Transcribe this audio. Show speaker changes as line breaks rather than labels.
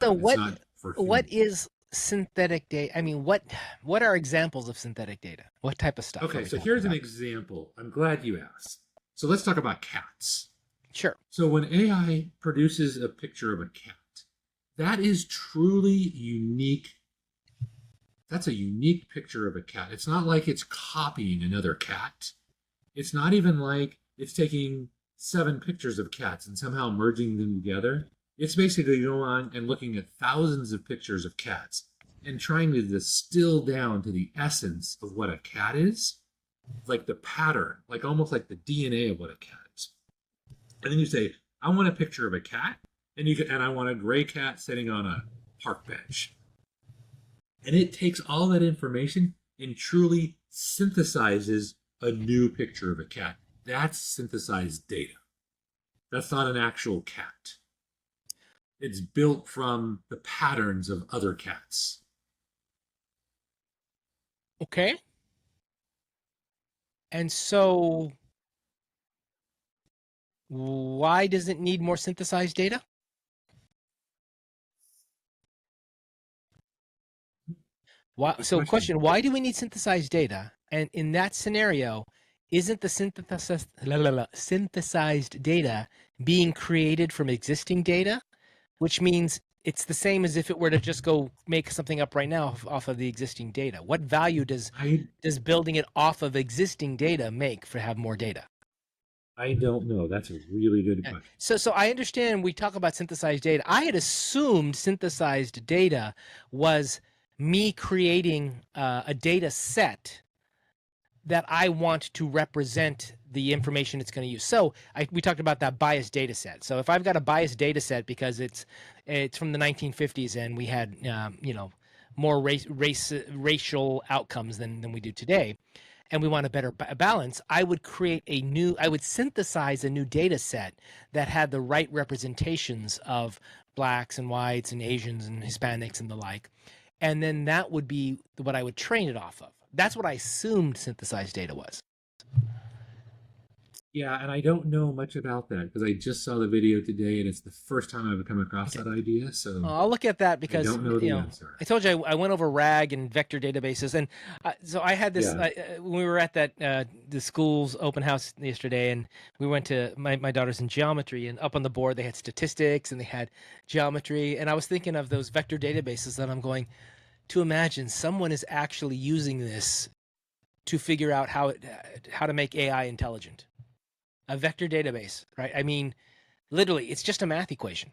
So
It's not for
what
humans.
is synthetic data? I mean, what are examples of synthetic data? What type of stuff are
Okay,
we
so
talking
here's an
about?
example. I'm glad you asked. So let's talk about cats.
Sure.
So when AI produces a picture of a cat, that is truly unique. That's a unique picture of a cat. It's not like it's copying another cat. It's not even like it's taking seven pictures of cats and somehow merging them together. It's basically going on and looking at thousands of pictures of cats and trying to distill down to the essence of what a cat is, like the pattern, like almost like the DNA of what a cat is. And then you say, I want a picture of a cat, and I want a gray cat sitting on a park bench. And it takes all that information and truly synthesizes a new picture of a cat. That's synthesized data. That's not an actual cat. It's built from the patterns of other cats.
Okay. And so why does it need more synthesized data? Why,
Good
so
question.
question, why do we need synthesized data? And in that scenario, isn't the synthesized data being created from existing data? Which means it's the same as if it were to just go make something up right now off of the existing data. What value
I
does building it off of existing data make for have more data?
I don't know. That's a really good
Yeah.
question.
So I understand we talk about synthesized data. I had assumed synthesized data was me creating a data set that I want to represent the information it's going to use. So we talked about that biased data set. So if I've got a biased data set because it's from the 1950s and we had more racial outcomes than we do today, and we want a better balance, I would synthesize a new data set that had the right representations of blacks and whites and Asians and Hispanics and the like. And then that would be what I would train it off of. That's what I assumed synthesized data was.
Yeah, and I don't know much about that because I just saw the video today and it's the first time I've come across
Okay.
that idea. So
I'll look at that
I
because
don't know the answer.
I told you I went over RAG and vector databases, and so I had this
Yeah.
when we were at that the school's open house yesterday, and we went to my daughter's in geometry, and up on the board they had statistics and they had geometry, and I was thinking of those vector databases, and I'm going to imagine someone is actually using this to figure out how to make AI intelligent. A vector database, right? I mean, literally, it's just a math equation.